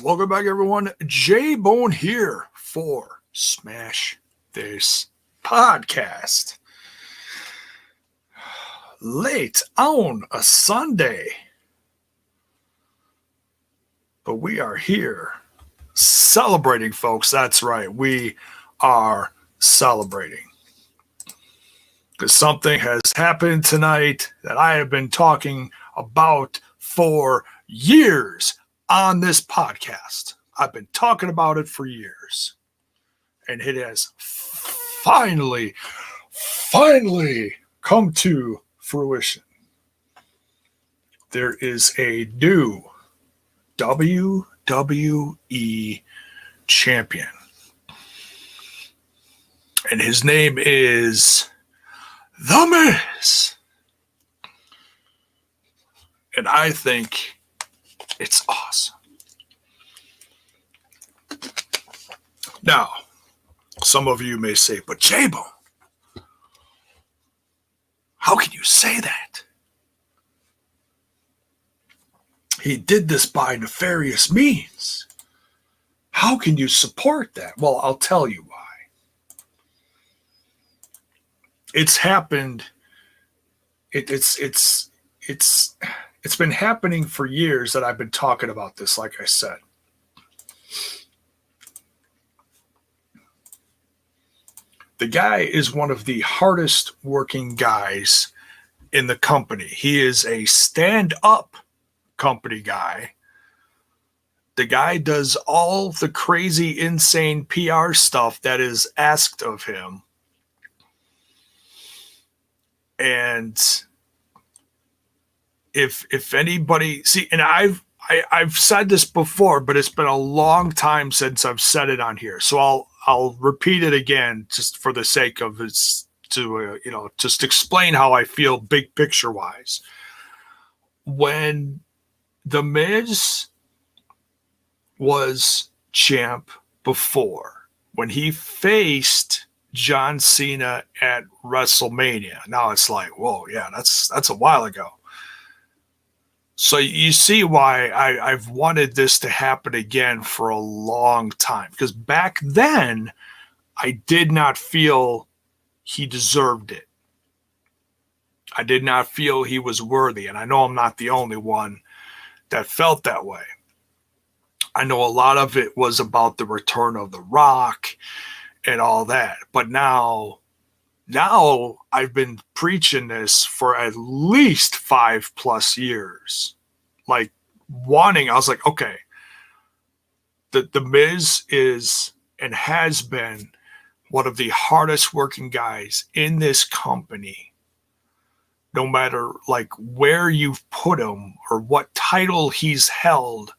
Welcome back, everyone. JAYBONE here for Smash This Podcast. Late on a Sunday, but we are here celebrating, folks. That's right. We are celebrating because something has happened tonight that I have been talking about for years on this podcast. I've been talking about it for years, and it has finally come to fruition. There is a new WWE champion, and his name is The Miz. And I think it's awesome. Now, some of you may say, but JAYBONE, how can you say that? He did this by nefarious means. How can you support that? Well, I'll tell you why. It's happened. It's been happening for years that I've been talking about this, like I said. The guy is one of the hardest working guys in the company. He is a stand-up company guy. The guy does all the crazy, insane PR stuff that is asked of him. And if anybody see, and I've said this before, but it's been a long time since I've said it on here, so I'll repeat it again just for the sake of it, to just explain how I feel big picture wise. When The Miz was champ before, when he faced John Cena at WrestleMania, now it's like, whoa, yeah, that's a while ago. So you see why I've wanted this to happen again for a long time. Because back then, I did not feel he deserved it. I did not feel he was worthy. And I know I'm not the only one that felt that way. I know a lot of it was about the return of The Rock and all that. But now I've been preaching this for at least 5+ years. Like I was like, okay, the Miz is and has been one of the hardest working guys in this company. No matter like where you've put him or what title he's held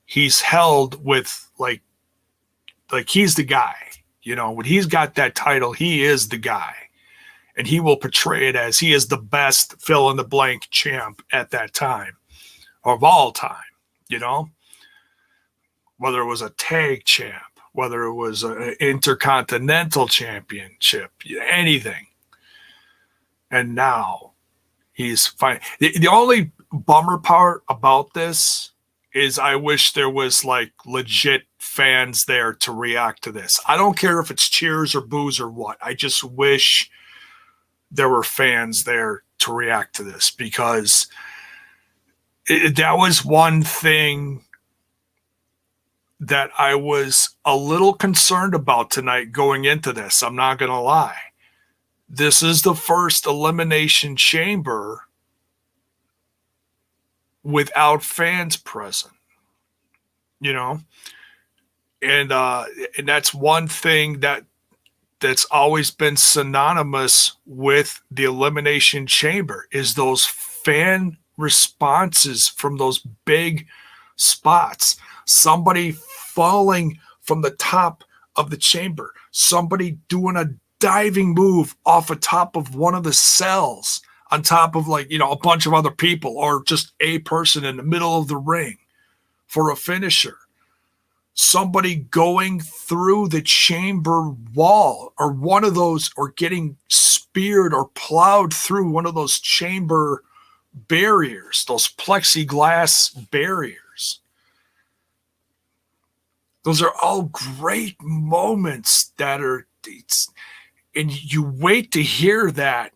with like he's the guy. You know, when he's got that title, he is the guy. And he will portray it as he is the best fill-in-the-blank champ at that time, of all time, you know? Whether it was a tag champ, whether it was an intercontinental championship, anything. And now he's fine. The only bummer part about this is I wish there was like legit fans there to react to this. I don't care if it's cheers or boos or what. I just wish there were fans there to react to this, because that was one thing that I was a little concerned about tonight going into this. I'm not going to lie. This is the first Elimination Chamber without fans present, you know? And that's one thing that's always been synonymous with the Elimination Chamber is those fan responses from those big spots. Somebody falling from the top of the chamber, somebody doing a diving move off the top of one of the cells on top of a bunch of other people, or just a person in the middle of the ring for a finisher. Somebody going through the chamber wall, or one of those, or getting speared or plowed through one of those chamber barriers, those plexiglass barriers. Those are all great moments and you wait to hear that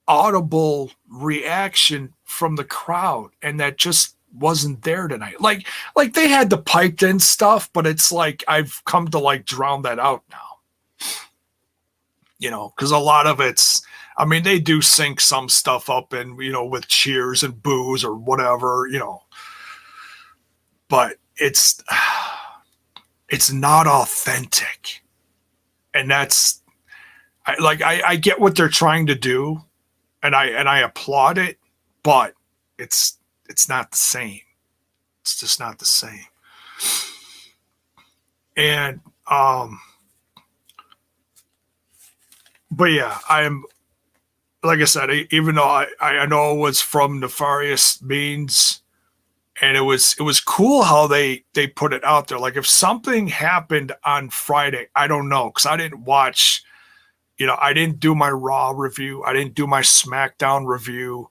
audible reaction from the crowd, and that just wasn't there tonight. Like they had the piped in stuff, but it's like I've come to like drown that out now. You know, because a lot of it's, I mean, they do sync some stuff up and, you know, with cheers and boos or whatever, you know, but it's not authentic. And that's, I get what they're trying to do, and I applaud it, but it's not the same. It's just not the same. And but yeah, I'm, like I said, even though I know it was from Nefarious Means, and it was cool how they put it out there. Like if something happened on Friday, I don't know, because I didn't watch, you know, I didn't do my Raw review, I didn't do my SmackDown review.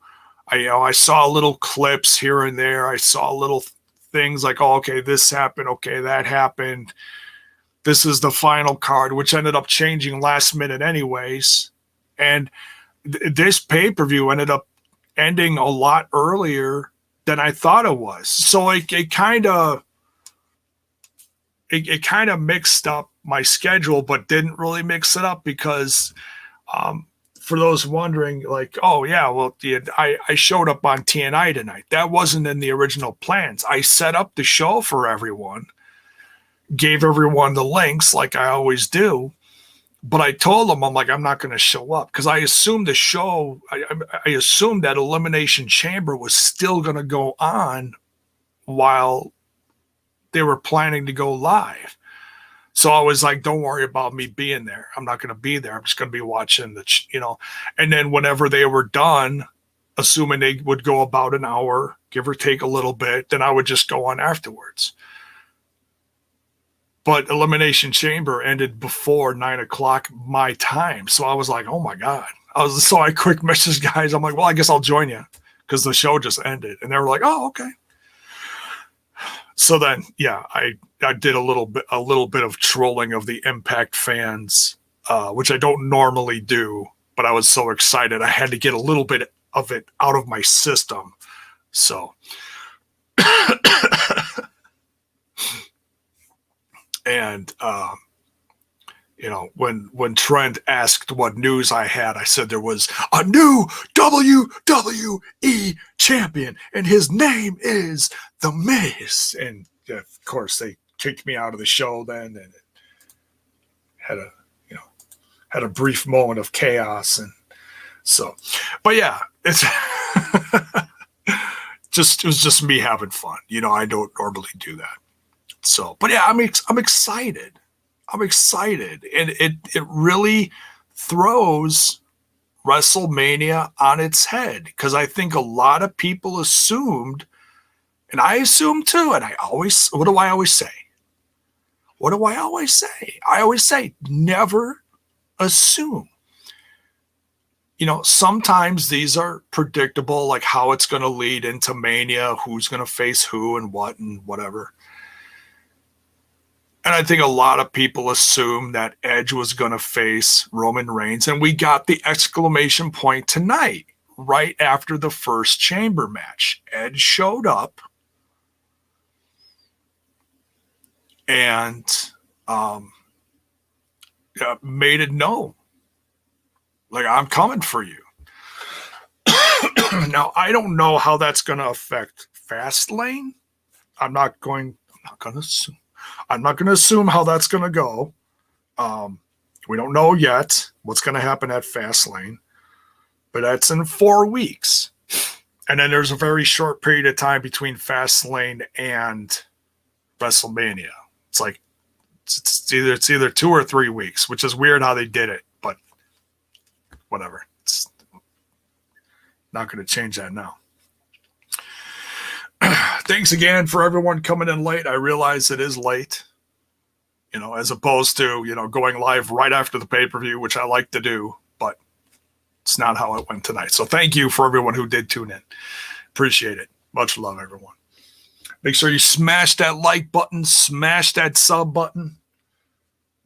I saw little clips here and there. I saw little things like, oh, okay, this happened, okay, that happened. This is the final card, which ended up changing last minute anyways. And this pay-per-view ended up ending a lot earlier than I thought it was. So it kind of mixed up my schedule, but didn't really mix it up because for those wondering, like, oh yeah, well, I showed up on TNI tonight. That wasn't in the original plans. I set up the show for everyone, gave everyone the links like I always do, but I told them, I'm like, I'm not going to show up because I assumed the show, I assumed that Elimination Chamber was still going to go on while they were planning to go live. So I was like, don't worry about me being there. I'm not going to be there. I'm just going to be watching the, you know, and then whenever they were done, assuming they would go about an hour, give or take a little bit, then I would just go on afterwards. But Elimination Chamber ended before 9:00 my time. So I was like, oh my God. So I quick messaged guys. I'm like, well, I guess I'll join you because the show just ended. And they were like, oh, okay. So then, yeah, I did a little bit of trolling of the Impact fans, which I don't normally do, but I was so excited. I had to get a little bit of it out of my system. So, and, you know, when Trent asked what news I had, I said there was a new WWE champion, and his name is The Miz. And of course, they kicked me out of the show then, and had a brief moment of chaos. And so, but yeah, it's it was just me having fun. You know, I don't normally do that. So, but yeah, I'm excited. I'm excited. And it really throws WrestleMania on its head, because I think a lot of people assumed, and I assume too, and what do I always say? What do I always say? I always say, never assume. You know, sometimes these are predictable, like how it's going to lead into Mania, who's going to face who and what and whatever. And I think a lot of people assumed that Edge was going to face Roman Reigns. And we got the exclamation point tonight, right after the first Chamber match. Edge showed up and made it known. Like, I'm coming for you. Now, I don't know how that's going to affect Fastlane. I'm not going to assume. I'm not going to assume how that's going to go. We don't know yet what's going to happen at Fastlane, but that's in 4 weeks. And then there's a very short period of time between Fastlane and WrestleMania. It's like, it's either 2 or 3 weeks, which is weird how they did it, but whatever. It's not going to change that now. Thanks again for everyone coming in late. I realize it is late, you know, as opposed to, you know, going live right after the pay-per-view, which I like to do, but it's not how it went tonight. So thank you for everyone who did tune in. Appreciate it. Much love, everyone. Make sure you smash that like button, smash that sub button,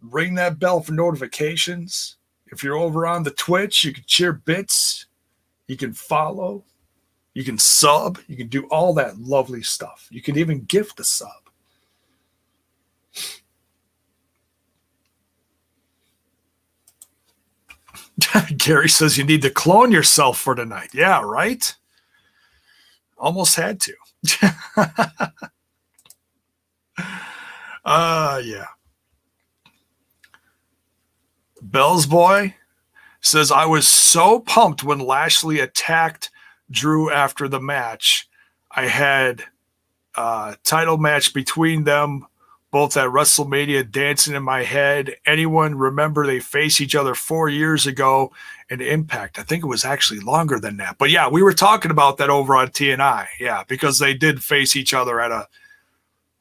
ring that bell for notifications. If you're over on the Twitch, you can cheer bits, you can follow, you can sub, you can do all that lovely stuff. You can even gift a sub. Gary says you need to clone yourself for tonight. Yeah, right? Almost had to. Yeah. Bell's Boy says, I was so pumped when Lashley attacked Drew after the match. I had a title match between them, both at WrestleMania, dancing in my head. Anyone remember they faced each other 4 years ago in Impact? I think it was actually longer than that. But yeah, we were talking about that over on TNI. Yeah, because they did face each other at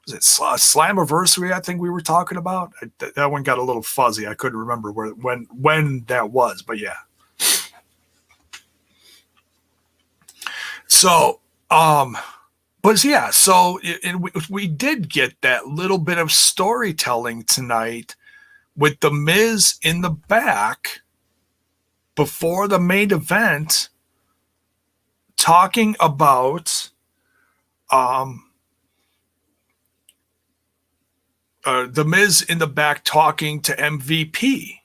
was it Slammiversary, I think we were talking about? That one got a little fuzzy. I couldn't remember when that was, but yeah. So, but yeah, so we did get that little bit of storytelling tonight with The Miz in the back before the main event talking about The Miz in the back talking to MVP.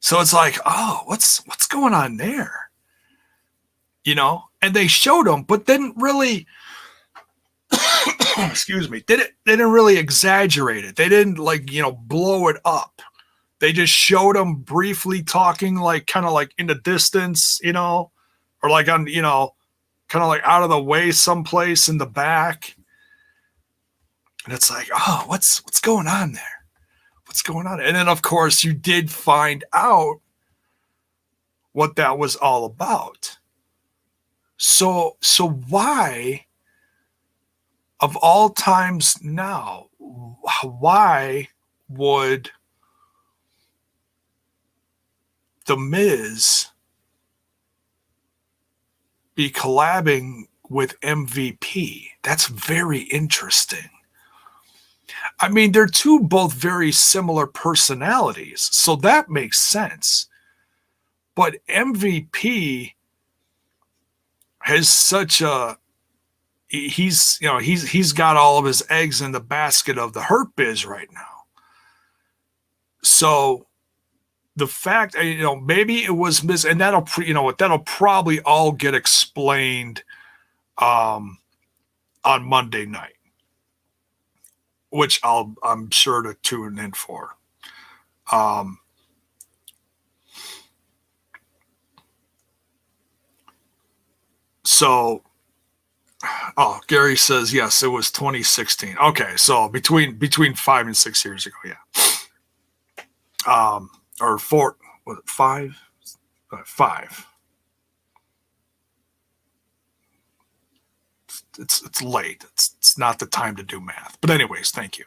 So it's like, oh, what's going on there? You know, and they showed him, but didn't really excuse me, they didn't really exaggerate it. They didn't blow it up. They just showed him briefly talking, like kind of like in the distance, or like on, kind of like out of the way someplace in the back. And it's like, oh, what's going on there? What's going on? And then, of course, you did find out what that was all about. So why, of all times now, why would The Miz be collabing with MVP? That's very interesting. I mean, they're both very similar personalities, so that makes sense. But MVP has such a he's got all of his eggs in the basket of the Hurt Biz right now. So the fact, maybe it was and that'll probably all get explained on Monday night, which I'm sure to tune in for. So, Gary says yes, it was 2016. Okay, so between 5 and 6 years ago, yeah. Or 4, was it 5? 5. It's late. It's not the time to do math. But anyways, thank you.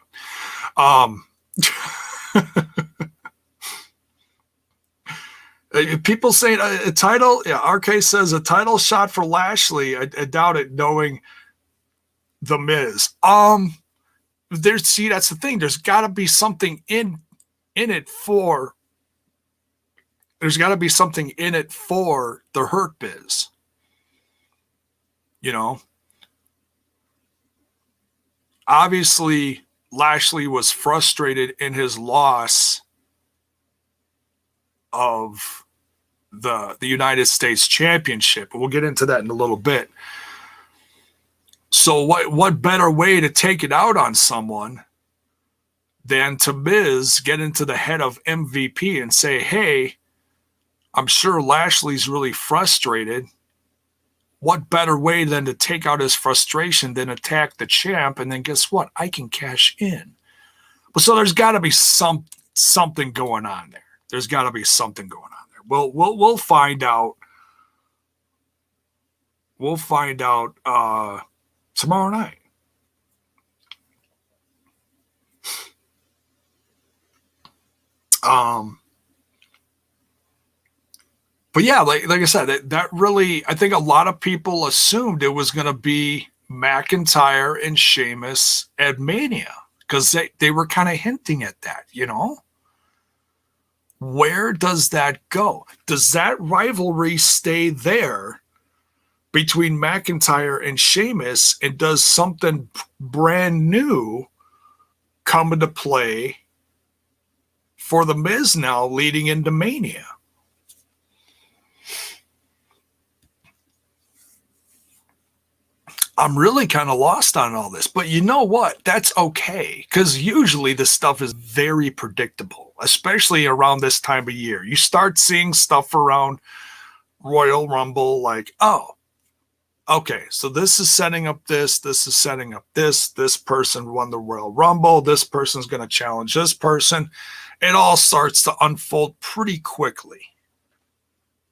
People saying a title. Yeah, RK says a title shot for Lashley. I doubt it, knowing The Miz. That's the thing. There's got to be something in it for. There's got to be something in it for the Hurt Biz. Obviously, Lashley was frustrated in his loss of the United States Championship. We'll get into that in a little bit. So what better way to take it out on someone than to Miz get into the head of MVP and say, hey, I'm sure Lashley's really frustrated. What better way than to take out his frustration than attack the champ? And then guess what? I can cash in. But so there's got to be something going on there. There's got to be something going on there. We'll find out. We'll find out tomorrow night. But yeah, like I said, that really, I think a lot of people assumed it was going to be McIntyre and Sheamus at Mania, because they were kind of hinting at that, you know? Where does that go? Does that rivalry stay there between McIntyre and Sheamus, and does something brand new come into play for The Miz now leading into Mania? I'm really kind of lost on all this, but you know what? That's okay, because usually this stuff is very predictable, especially around this time of year. You start seeing stuff around Royal Rumble like, oh, okay, so this is setting up this is setting up this person won the Royal Rumble, this person's going to challenge this person. It all starts to unfold pretty quickly.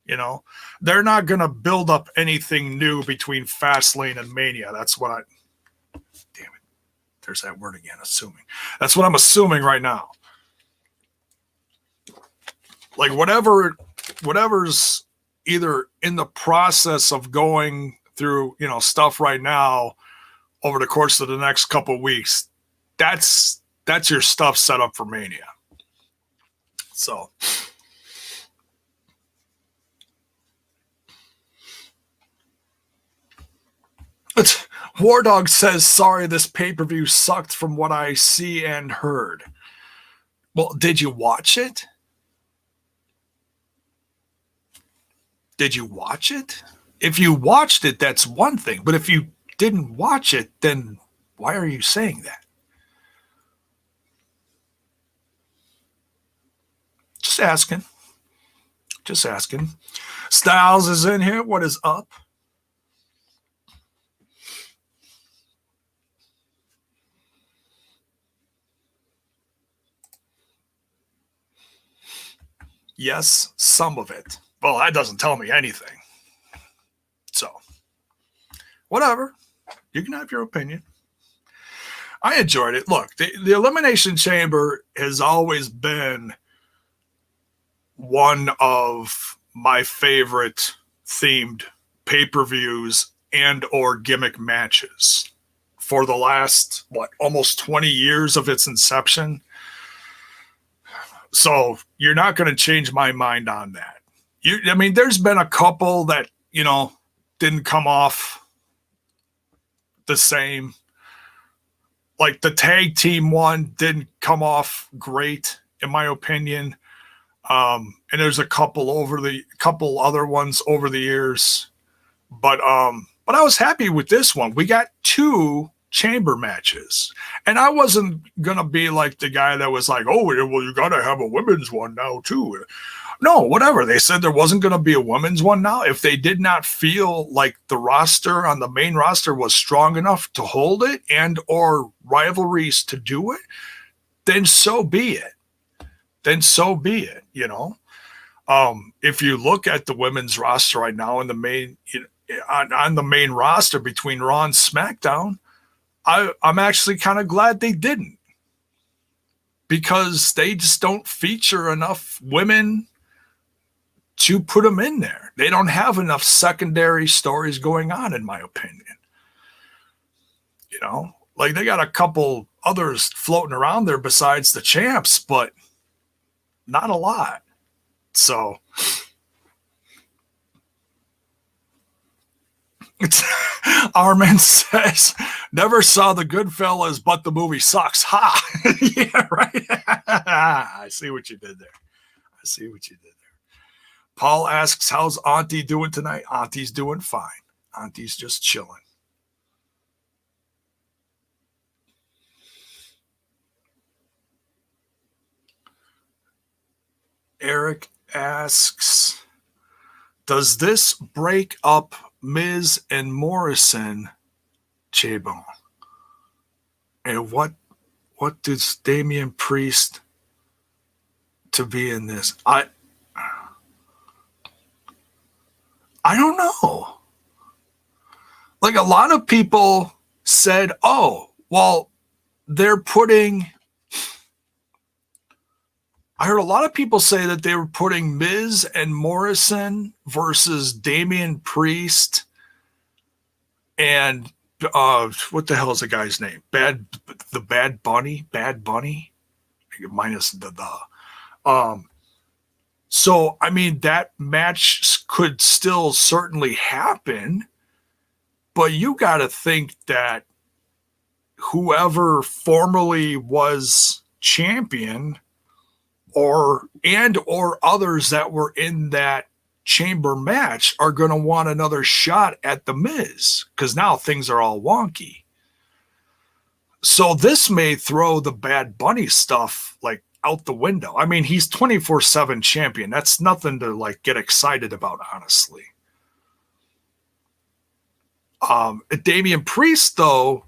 You know, they're not going to build up anything new between Fastlane and Mania. That's what damn it. There's that word again, assuming. That's what I'm assuming right now. Like whatever's either in the process of going through, you know, stuff right now over the course of the next couple of weeks, that's your stuff set up for Mania. So War Dog says, sorry, this pay-per-view sucked from what I see and heard. Well, did you watch it? Did you watch it? If you watched it, that's one thing. But if you didn't watch it, then why are you saying that? Just asking. Just asking. Styles is in here. What is up? Yes, some of it. Well, that doesn't tell me anything. So, whatever. You can have your opinion. I enjoyed it. Look, the Elimination Chamber has always been one of my favorite themed pay-per-views and or gimmick matches for the last, almost 20 years of its inception. So you're not going to change my mind on that. I mean, there's been a couple that, you know, didn't come off the same. Like the tag team one didn't come off great, in my opinion. And there's a couple other ones over the years. But I was happy with this one. We got 2 chamber matches, and I wasn't gonna be like the guy that was like, oh well, you gotta have a women's one now too. No, whatever. They said there wasn't gonna be a women's one now. If they did not feel like the roster on the main roster was strong enough to hold it and or rivalries to do it, then so be it. You know, if you look at the women's roster right now in the main, on the main roster between Raw and SmackDown, I'm actually kind of glad they didn't, because they just don't feature enough women to put them in there. They don't have enough secondary stories going on, in my opinion. You know, like they got a couple others floating around there besides the champs, but not a lot. So Armin says, never saw the Goodfellas, but the movie sucks. Ha! Yeah, right. I see what you did there. Paul asks, how's Auntie doing tonight? Auntie's doing fine. Auntie's just chilling. Eric asks, does this break up Miz and Morrison, JAYBONE? And what does Damien Priest to be in this? I don't know. Like a lot of people said, oh, well, they're putting... I heard a lot of people say that they were putting Miz and Morrison versus Damien Priest and what the hell is the guy's name? Bad Bunny, minus the. So I mean that match could still certainly happen, but you got to think that whoever formerly was champion or others that were in that chamber match are going to want another shot at the Miz because now things are all wonky. So this may throw the Bad Bunny stuff like out the window. I mean, he's 24/7 champion. That's nothing to like get excited about, honestly. Damien Priest, though,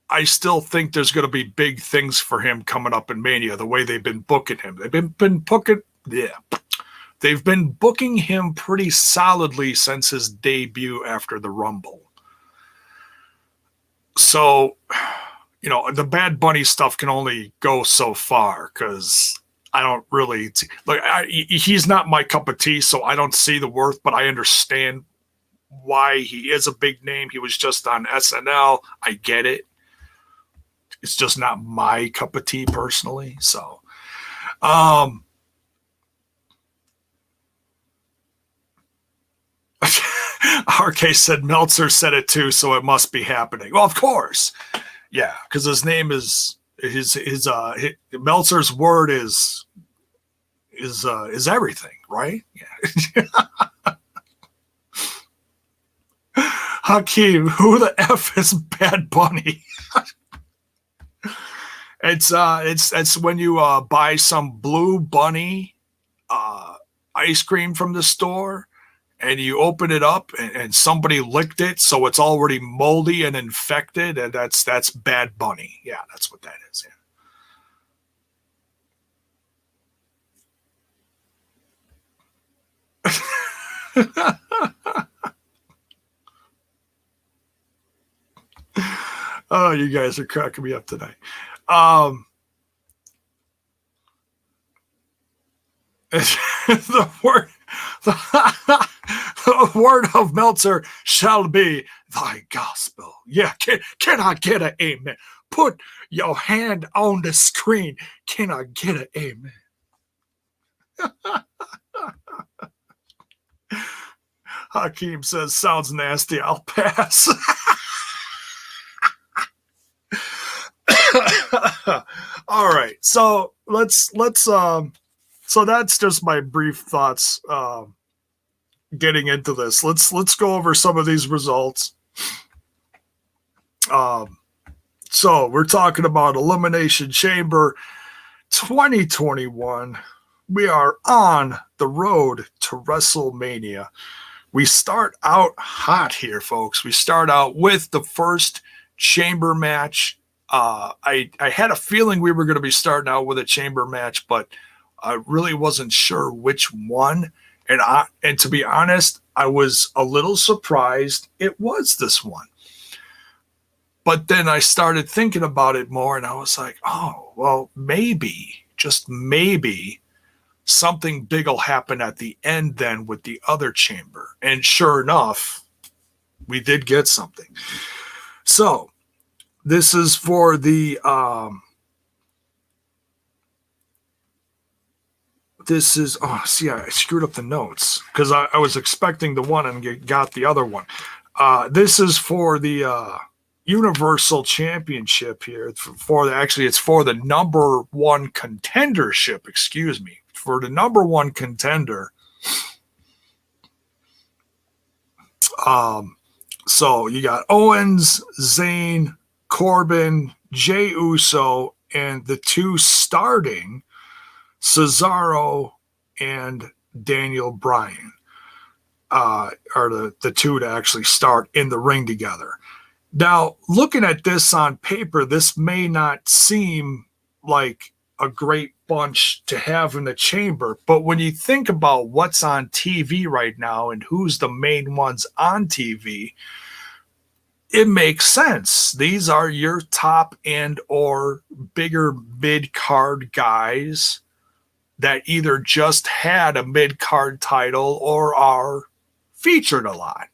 I still think there's going to be big things for him coming up in Mania. The way they've been booking him, they've been booking him pretty solidly since his debut after the Rumble. So, you know, the Bad Bunny stuff can only go so far because I don't really he's not my cup of tea, so I don't see the worth, but I understand why he is a big name. He was just on SNL. I get it. It's just not my cup of tea personally. So, RK said Meltzer said it too, so it must be happening. Well, of course. Yeah, because his name is his Meltzer's word is everything, right? Yeah. Hakeem, who the F is Bad Bunny? It's when you buy some Blue Bunny ice cream from the store and you open it up and somebody licked it, so it's already moldy and infected, and that's Bad Bunny. Yeah, that's what that is. Yeah. Oh, you guys are cracking me up tonight. The word of Meltzer shall be thy gospel. Yeah, can I get an amen? Put your hand on the screen. Can I get an amen? Hakeem says, sounds nasty. I'll pass. All right. So let's so that's just my brief thoughts getting into this. Let's go over some of these results. So we're talking about Elimination Chamber 2021. We are on the road to WrestleMania. We start out hot here, folks. We start out with the first chamber match. I had a feeling we were going to be starting out with a chamber match, but I really wasn't sure which one. And to be honest, I was a little surprised it was this one. But then I started thinking about it more, and I was like, oh, well, maybe, just maybe, something big will happen at the end then with the other chamber. And sure enough, we did get something. So this is for the I screwed up the notes because I was expecting the one and got the other one. This is for the Universal Championship here. It's for the number one contendership, excuse me. For the number one contender. So you got Owens, Zayn, Corbin, Jey Uso, and the two starting, Cesaro and Daniel Bryan, are the two to actually start in the ring together. Now, looking at this on paper, this may not seem like a great bunch to have in the chamber, but when you think about what's on TV right now and who's the main ones on TV, it makes sense. These are your top and or bigger mid-card guys that either just had a mid-card title or are featured a lot.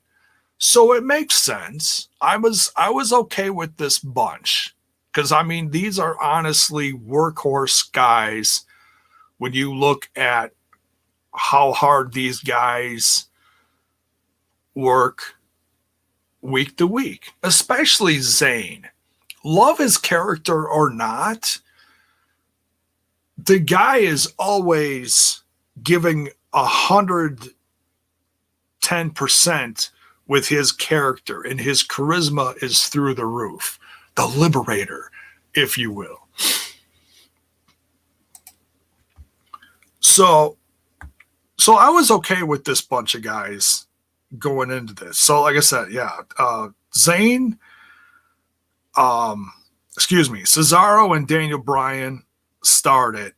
So it makes sense. I was okay with this bunch because I mean these are honestly workhorse guys when you look at how hard these guys work week to week, especially Zayn. Love his character or not, the guy is always giving 110% with his character, and his charisma is through the roof. The Liberator, if you will. So I was okay with this bunch of guys going into this. So like I said, yeah, Zayn, Cesaro and Daniel Bryan started,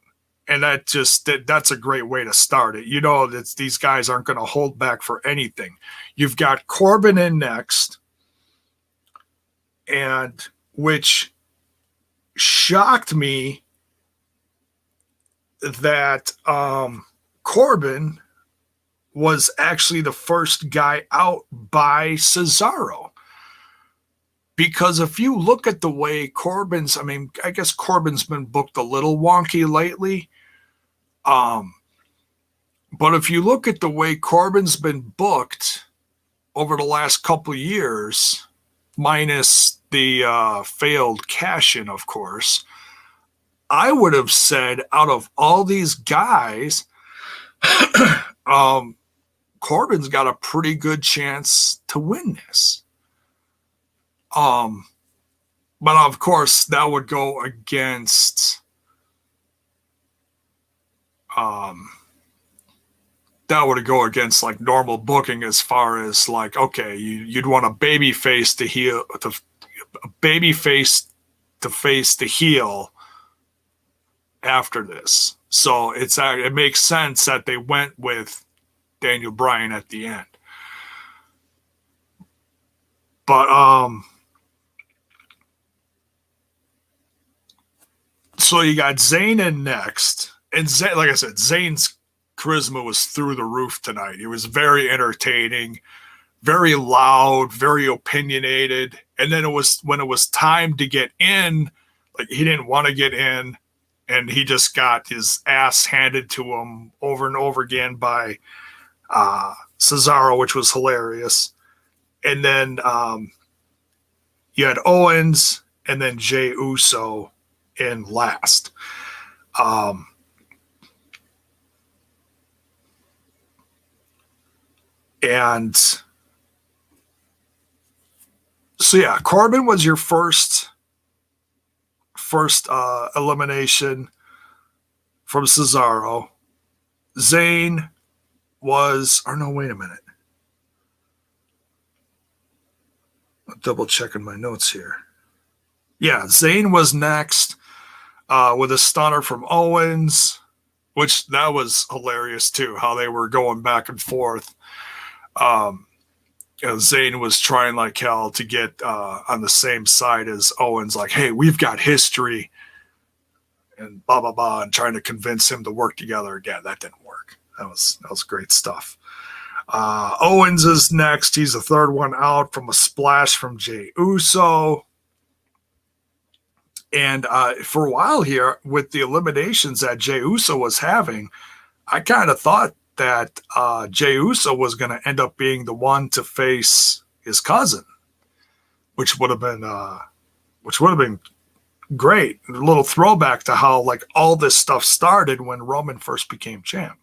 and that's a great way to start it. You know that these guys aren't going to hold back for anything. You've got Corbin in next, and which shocked me that Corbin was actually the first guy out by Cesaro. Because if you look at the way I guess Corbin's been booked a little wonky lately. But if you look at the way Corbin's been booked over the last couple of years, minus the failed cash-in, of course, I would have said out of all these guys, Corbin's got a pretty good chance to win this. But of course that would go against like normal booking as far as like, okay, you'd want a baby face to heel, a baby face to face the heel after this. So it makes sense that they went with Daniel Bryan at the end. But so you got Zayn in next, and like I said, Zayn's charisma was through the roof tonight. It was very entertaining, very loud, very opinionated. And then when it was time to get in, like he didn't want to get in, and he just got his ass handed to him over and over again by Cesaro, which was hilarious. And then you had Owens and then Jey Uso in last. And so yeah, Corbin was your first elimination from Cesaro. Zayn was, or no, wait a minute. I'm double checking my notes here. Yeah, Zayn was next with a stunner from Owens, which that was hilarious too, how they were going back and forth. Zayn was trying like hell to get on the same side as Owens, like, hey, we've got history, and blah blah blah, and trying to convince him to work together again. That didn't work. That was great stuff. Owens is next. He's the third one out from a splash from Jey Uso. And for a while here, with the eliminations that Jey Uso was having, I kind of thought that Jey Uso was going to end up being the one to face his cousin, which would have been great. A little throwback to how like all this stuff started when Roman first became champ.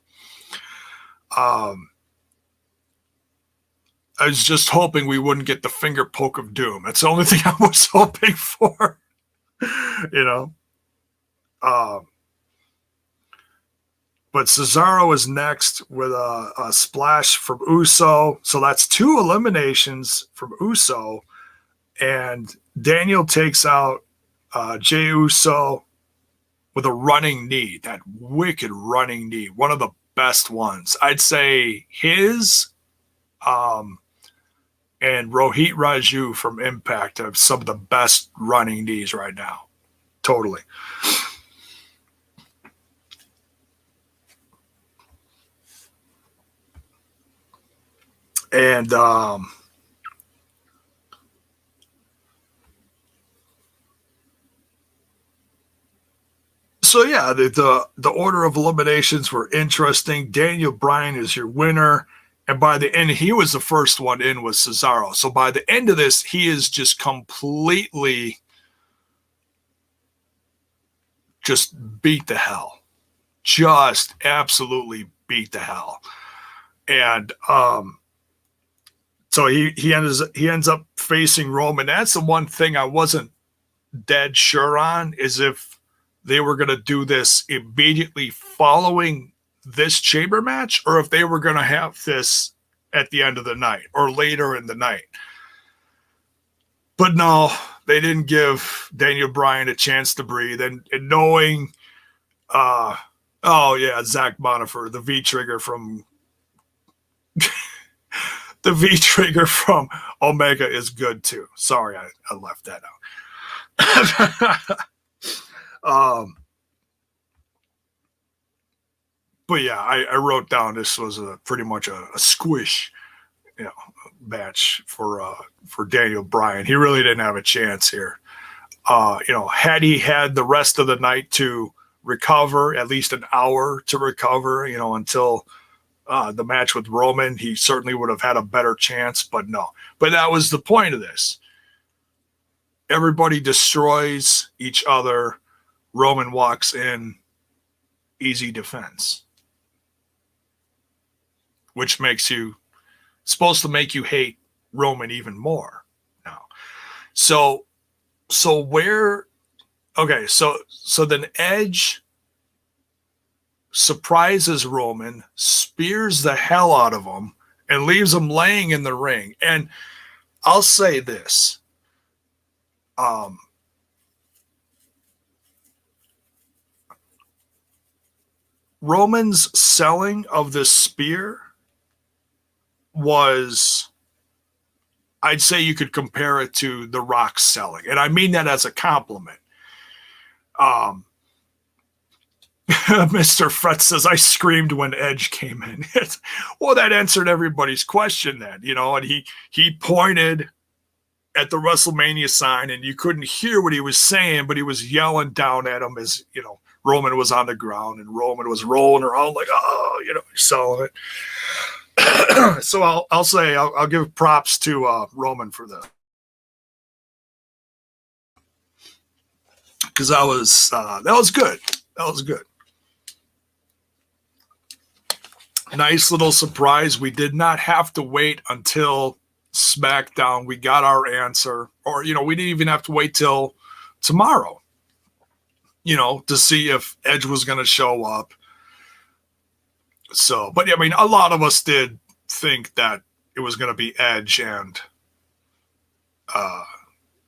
I was just hoping we wouldn't get the finger poke of doom. That's the only thing I was hoping for, you know. But Cesaro is next with a splash from Uso. So that's 2 eliminations from Uso. And Daniel takes out Jey Uso with a running knee, that wicked running knee, one of the best ones. I'd say his and Rohit Raju from Impact have some of the best running knees right now. Totally. And So yeah, the order of eliminations were interesting. Daniel Bryan is your winner. And by the end, he was the first one in with Cesaro. So by the end of this, he is just completely just beat the hell. Just absolutely beat the hell. And so he ends up facing Roman. That's the one thing I wasn't dead sure on, is if they were going to do this immediately following this chamber match, or if they were going to have this at the end of the night or later in the night. But no, they didn't give Daniel Bryan a chance to breathe. And knowing, oh yeah, Zach Bonifer, the V trigger from the V trigger from Omega is good too. Sorry, I left that out. But yeah, I wrote down this was pretty much a squish, match for Daniel Bryan. He really didn't have a chance here. Had he had the rest of the night to recover, at least an hour to recover, until the match with Roman, he certainly would have had a better chance. But no. But that was the point of this. Everybody destroys each other. Roman walks in, easy defense, which supposed to make you hate Roman even more now. So then Edge surprises Roman, spears the hell out of him, and leaves him laying in the ring. And I'll say this. Roman's selling of this spear was, I'd say you could compare it to The Rock's selling. And I mean that as a compliment. Mr. Fred says, I screamed when Edge came in. Well, that answered everybody's question then, and he pointed at the WrestleMania sign, and you couldn't hear what he was saying, but he was yelling down at him as, Roman was on the ground and Roman was rolling around like, selling it. So I'll say I'll give props to Roman for that, because that was good. That was good. Nice little surprise. We did not have to wait until SmackDown. We got our answer, or we didn't even have to wait till tomorrow, to see if Edge was going to show up. So, but I mean, a lot of us did think that it was going to be Edge and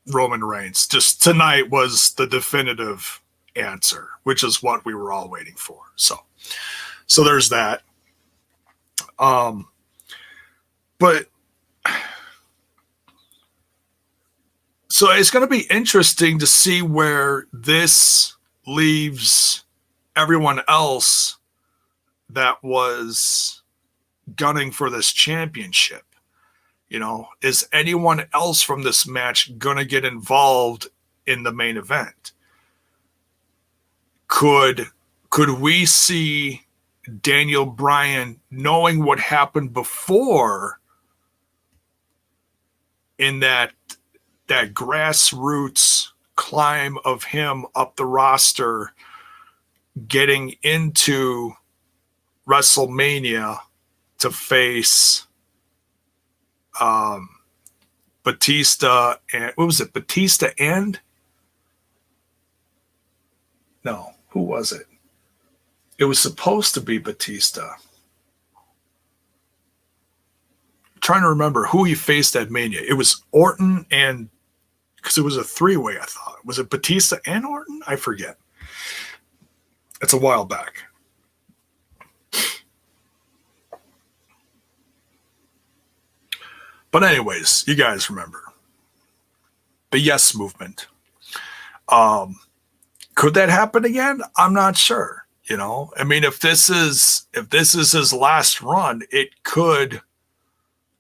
Roman Reigns. Just tonight was the definitive answer, which is what we were all waiting for. So there's that. But so it's going to be interesting to see where this leaves everyone else that was gunning for this championship. Is anyone else from this match going to get involved in the main event? Could we see Daniel Bryan, knowing what happened before in that grassroots climb of him up the roster, getting into WrestleMania to face Batista and what was it? Batista and no, who was it? It was supposed to be Batista. I'm trying to remember who he faced at Mania. It was Orton, and because it was a three-way, I thought. Was it Batista and Orton? I forget. It's a while back. But anyways, you guys remember the Yes Movement. Could that happen again? I'm not sure. I mean, if this is his last run, it could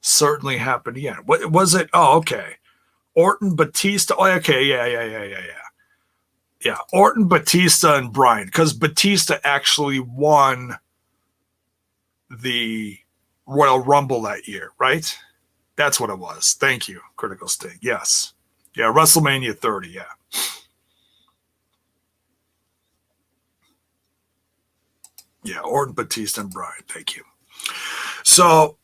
certainly happen again. What was it? Oh, okay. Orton, Batista. Oh, okay. Yeah. Yeah, Orton, Batista, and Bryan, because Batista actually won the Royal Rumble that year, right? That's what it was. Thank you, Critical Sting. Yes. Yeah, WrestleMania 30, yeah. Yeah, Orton, Batista, and Bryan. Thank you. So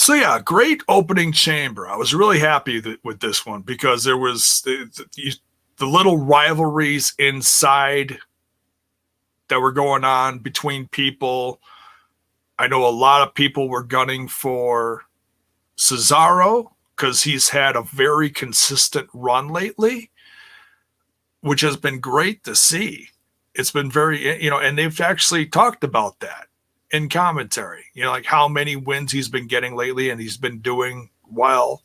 yeah, great opening chamber. I was really happy with this one because there was the little rivalries inside that were going on between people. I know a lot of people were gunning for Cesaro because he's had a very consistent run lately, which has been great to see. It's been very, and they've actually talked about that in commentary, like how many wins he's been getting lately, and he's been doing well,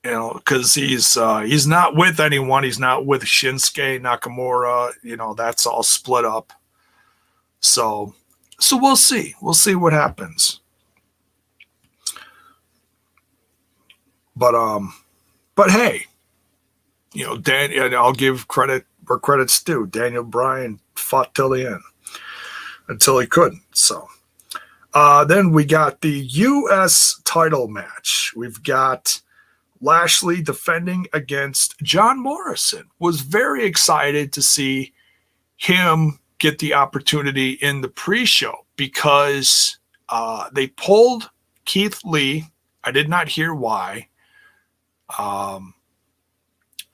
because he's not with anyone. He's not with Shinsuke Nakamura. That's all split up. So we'll see. We'll see what happens. But hey, Dan, I'll give credit where credit's due. Daniel Bryan fought till the end, until he couldn't. So then we got the U.S. title match. We've got Lashley defending against John Morrison. Was very excited to see him get the opportunity in the pre-show because they pulled Keith Lee. I did not hear why.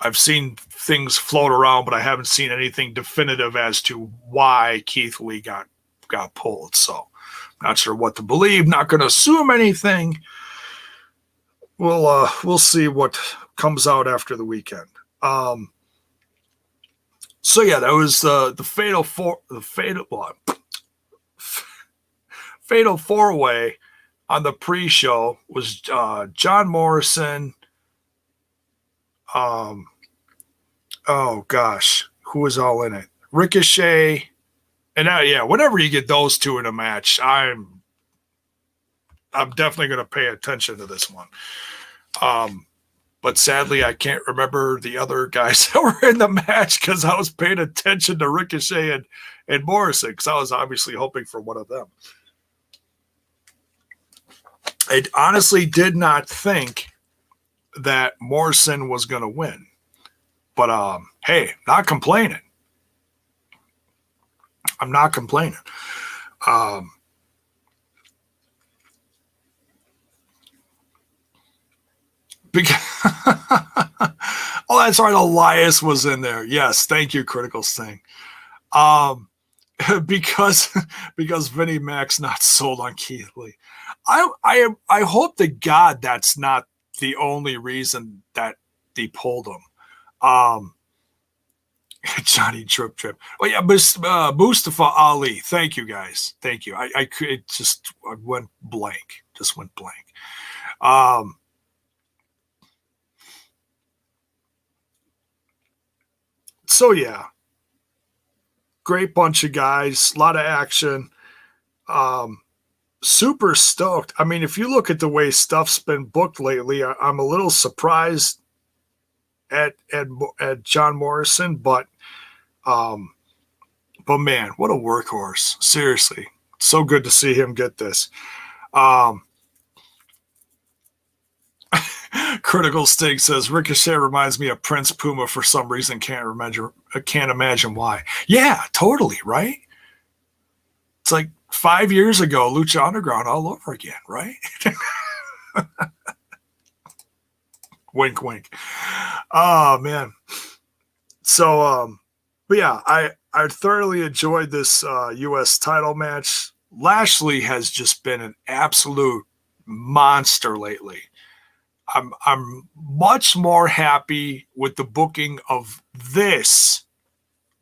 I've seen things float around, but I haven't seen anything definitive as to why Keith Lee got pulled. So not sure what to believe. Not going to assume anything. We'll see what comes out after the weekend. So yeah, that was the fatal four-way on the pre-show was John Morrison. Oh gosh, who was all in it? Ricochet, and whenever you get those two in a match, I'm definitely going to pay attention to this one. But sadly, I can't remember the other guys that were in the match because I was paying attention to Ricochet and Morrison because I was obviously hoping for one of them. I honestly did not think that Morrison was going to win. But hey, not complaining. I'm not complaining. Because oh, that's right. Elias was in there. Yes, thank you, Critical Sting. Because Vinnie Mac's not sold on Keith Lee. I hope to God that's not the only reason that they pulled him. Johnny Trip. Oh yeah, Mustafa Ali. Thank you guys. Thank you. I went blank. Just went blank. So yeah, great bunch of guys, a lot of action. Super stoked. I mean, if you look at the way stuff's been booked lately, I'm a little surprised at John Morrison, but man, what a workhorse. Seriously. So good to see him get this. Critical Sting says Ricochet reminds me of Prince Puma for some reason. Can't imagine why. Yeah, totally, right? It's like 5 years ago, Lucha Underground all over again, right? Wink, wink. Oh man. So but yeah, I thoroughly enjoyed this US title match. Lashley has just been an absolute monster lately. I'm much more happy with the booking of this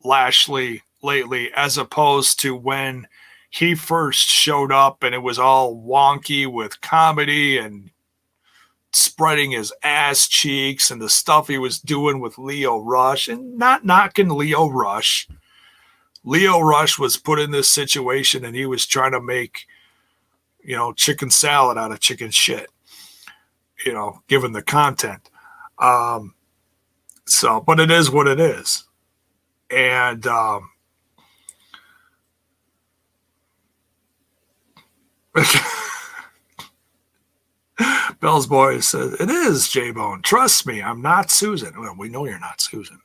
Lashley lately as opposed to when he first showed up and it was all wonky with comedy and spreading his ass cheeks and the stuff he was doing with Lio Rush. And not knocking Lio Rush. Lio Rush was put in this situation and he was trying to make, chicken salad out of chicken shit. Given the content. But it is what it is. And Bell's boy says, it is JAYBONE. Trust me, I'm not Susan. Well, we know you're not Susan.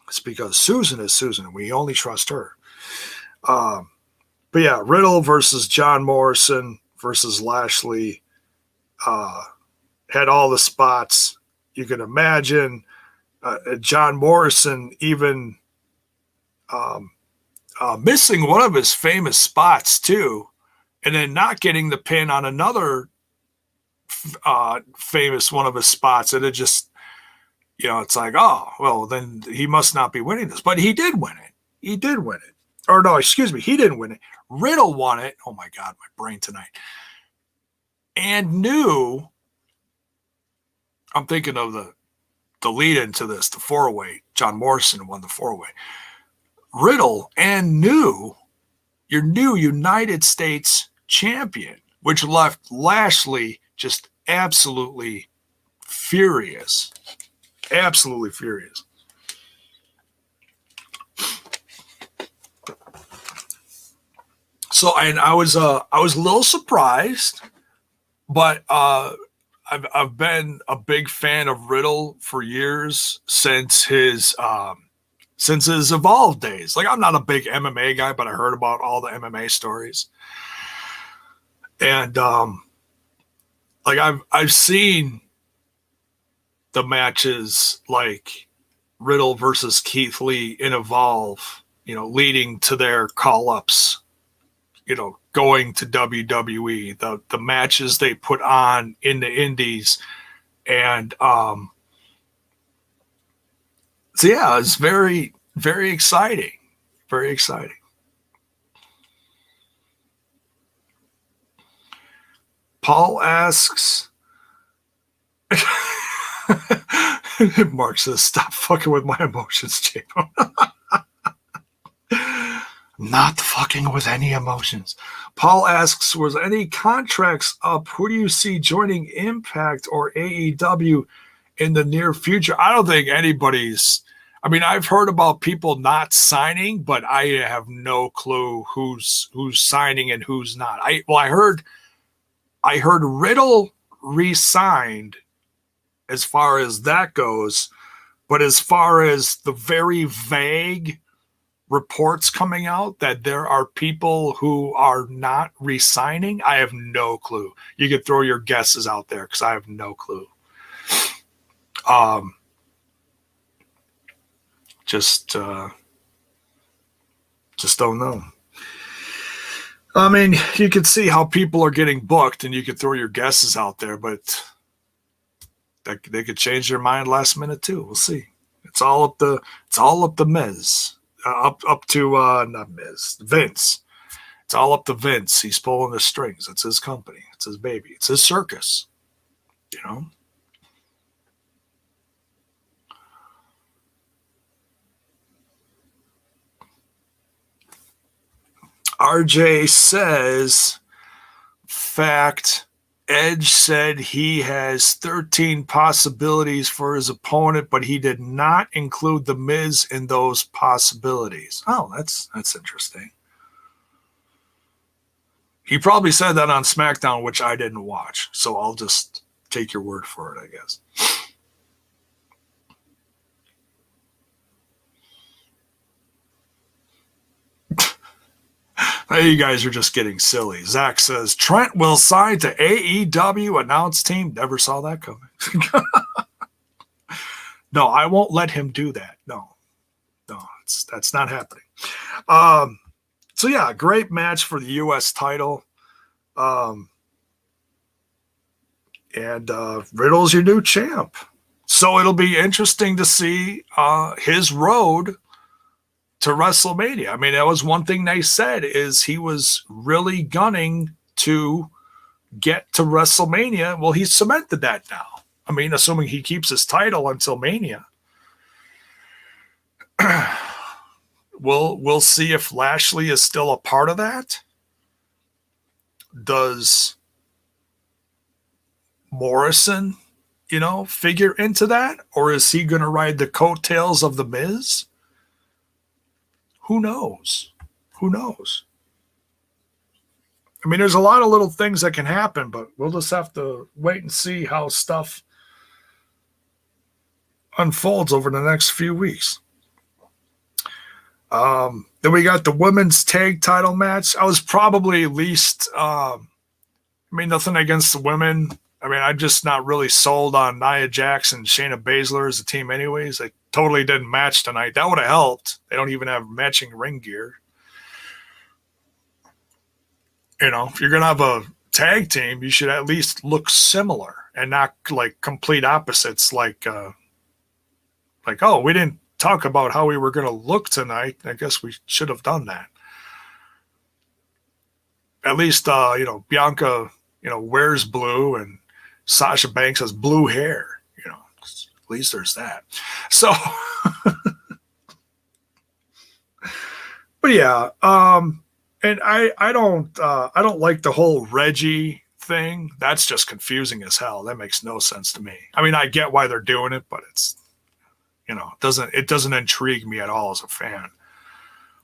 It's because Susan is Susan, and we only trust her. But yeah, Riddle versus John Morrison versus Lashley had all the spots you can imagine. John Morrison even missing one of his famous spots too, and then not getting the pin on another famous one of his spots. And it just, it's like, oh, well, then he must not be winning this. But he did win it. He did win it. Or no, excuse me, he didn't win it. Riddle won it. Oh my God, my brain tonight. And knew, I'm thinking of the lead into this, the 4-way. John Morrison won the 4-way. Riddle and knew your new United States champion, which left Lashley just absolutely furious. Absolutely furious. So, and I was a little surprised, but I've been a big fan of Riddle for years since his Evolve days. Like, I'm not a big MMA guy, but I heard about all the MMA stories, and like I've seen the matches like Riddle versus Keith Lee in Evolve, leading to their call-ups, going to WWE, the matches they put on in the indies. And so yeah, it's very, very exciting. Very exciting. Paul asks, Mark says, stop fucking with my emotions, JAYBONE. Not fucking with any emotions. Paul asks, was any contracts up? Who do you see joining Impact or AEW in the near future? I don't think anybody's. I mean, I've heard about people not signing, but I have no clue who's signing and who's not. I heard Riddle re-signed as far as that goes, but as far as the very vague reports coming out that there are people who are not re-signing, I have no clue. You could throw your guesses out there because I have no clue. Just don't know. I mean, you can see how people are getting booked, and you could throw your guesses out there, but they could change their mind last minute too. We'll see. It's all up to Miz. Up to not Miz, Vince. It's all up to Vince. He's pulling the strings. It's his company. It's his baby. It's his circus. RJ says, fact, Edge said he has 13 possibilities for his opponent, but he did not include The Miz in those possibilities. Oh, that's interesting. He probably said that on SmackDown, which I didn't watch, so I'll just take your word for it, I guess. Hey, you guys are just getting silly. Zach says, Trent will sign to AEW announce team. Never saw that coming. No, I won't let him do that. No, that's not happening. So yeah, great match for the U.S. title. And Riddle's your new champ. So it'll be interesting to see his road to WrestleMania. I mean, that was one thing they said, is he was really gunning to get to WrestleMania. Well, he's cemented that now. I mean, assuming he keeps his title until Mania. We'll see if Lashley is still a part of that. Does Morrison figure into that? Or is he going to ride the coattails of The Miz? Who knows? Who knows? I mean, there's a lot of little things that can happen, but we'll just have to wait and see how stuff unfolds over the next few weeks. Then we got the women's tag title match. I was probably least, nothing against the women. I mean, I'm just not really sold on Nia Jax and Shayna Baszler as a team anyways. They totally didn't match tonight. That would have helped. They don't even have matching ring gear. If you're going to have a tag team, you should at least look similar and not like complete opposites like, oh, we didn't talk about how we were going to look tonight. I guess we should have done that. At least, Bianca, wears blue and Sasha Banks has blue hair. At least there's that. So, but yeah, and I don't like the whole Reggie thing. That's just confusing as hell. That makes no sense to me. I mean, I get why they're doing it, but it's, it doesn't intrigue me at all as a fan.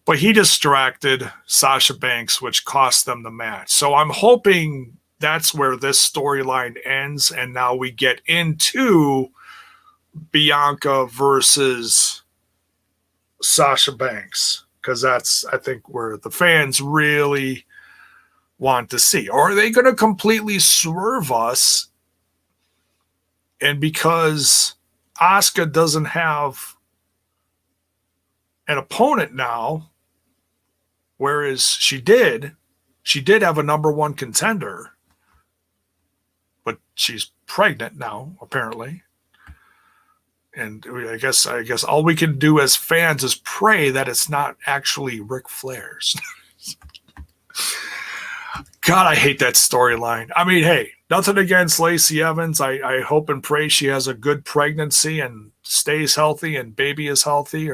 But he distracted Sasha Banks, which cost them the match. So I'm hoping that's where this storyline ends, and now we get into Bianca versus Sasha Banks, because that's, I think, where the fans really want to see. Or are they going to completely swerve us? And because Asuka doesn't have an opponent now, whereas she did have a number one contender, but she's pregnant now, apparently. And I guess all we can do as fans is pray that it's not actually Ric Flair's. God, I hate that storyline. I mean, hey, nothing against Lacey Evans. I hope and pray she has a good pregnancy and stays healthy and baby is healthy.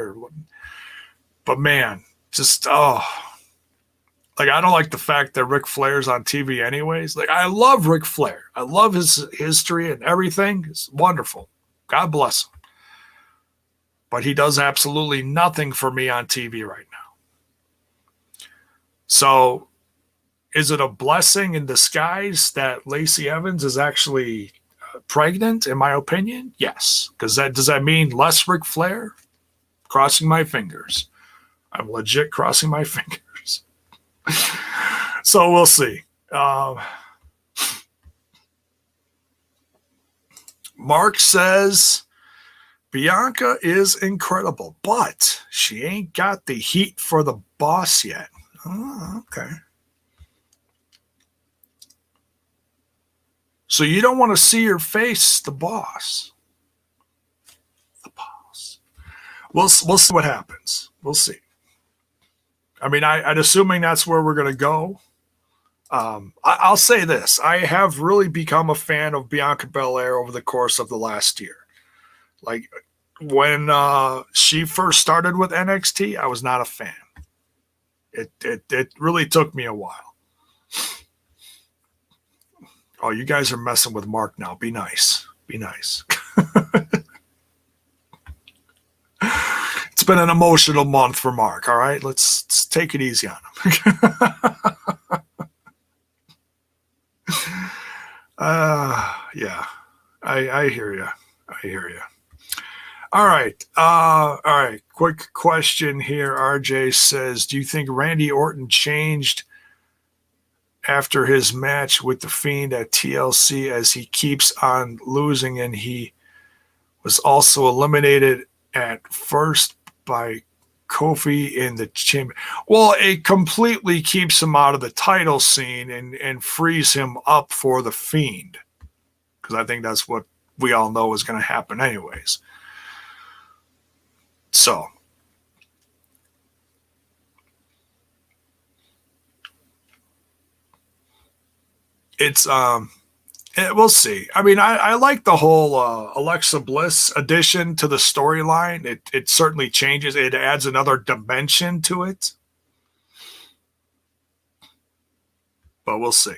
But man, just, like, I don't like the fact that Ric Flair's on TV anyways. Like, I love Ric Flair. I love his history and everything. It's wonderful. God bless him. But he does absolutely nothing for me on TV right now. So is it a blessing in disguise that Lacey Evans is actually pregnant, in my opinion? Yes. Because does that mean less Ric Flair? Crossing my fingers. I'm legit crossing my fingers. So we'll see. Mark says Bianca is incredible, but she ain't got the heat for the boss yet. Oh, okay. So you don't want to see her face the boss. The boss. We'll see what happens. We'll see. I mean, I'm assuming that's where we're going to go. I'll say this. I have really become a fan of Bianca Belair over the course of the last year. Like, when she first started with NXT, I was not a fan. It really took me a while. Oh, you guys are messing with Mark now. Be nice. Be nice. It's been an emotional month for Mark, all right? Let's take it easy on him. Yeah. I hear you. I hear you. All right. All right. Quick question here. RJ says, do you think Randy Orton changed after his match with The Fiend at TLC, as he keeps on losing, and he was also eliminated at first by Kofi in the chamber? Well, it completely keeps him out of the title scene and frees him up for The Fiend, because I think that's what we all know is going to happen anyways. So it's we'll see. I mean, I like the whole Alexa Bliss addition to the storyline. It certainly changes. It adds another dimension to it. But we'll see.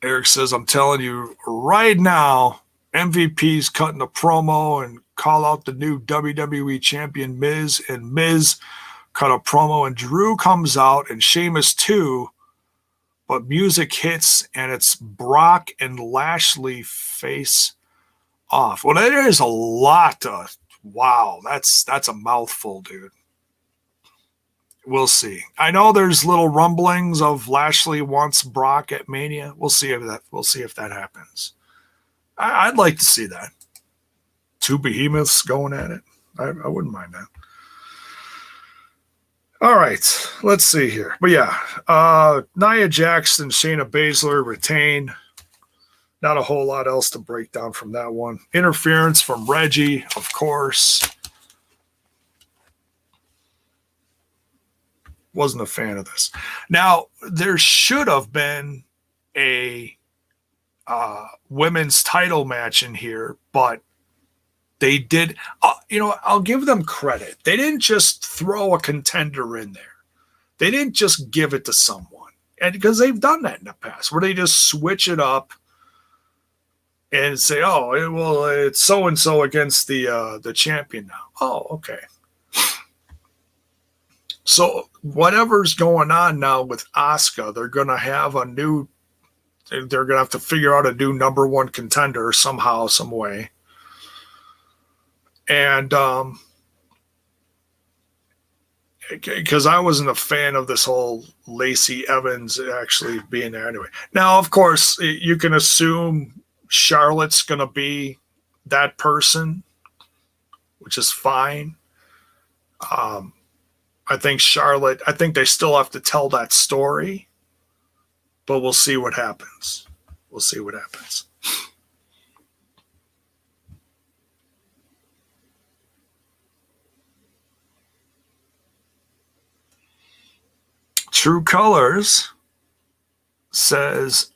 Eric says, I'm telling you right now, MVP's cutting a promo and call out the new WWE champion Miz, and Miz cut a promo, and Drew comes out, and Sheamus too, but music hits, and it's Brock and Lashley face off. Well, there is a lot of, wow, that's a mouthful, dude. We'll see. I know there's little rumblings of Lashley wants Brock at Mania. We'll see if that happens. I'd like to see that. Two behemoths going at it. I wouldn't mind that. All right, let's see here. But yeah, Nia Jax and Shayna Baszler retain. Not a whole lot else to break down from that one. Interference from Reggie, of course. Wasn't a fan of this. Now, there should have been a women's title match in here, but they did, I'll give them credit. They didn't just throw a contender in there. They didn't just give it to someone. And because they've done that in the past, where they just switch it up and say, oh, it's so-and-so against the champion now. Oh, okay. So whatever's going on now with Asuka, they're going to have they're going to have to figure out a new number one contender somehow, some way. And because I wasn't a fan of this whole Lacey Evans actually being there anyway. Now, of course, you can assume Charlotte's going to be that person, which is fine. I think they still have to tell that story, but we'll see what happens. We'll see what happens. True Colors says,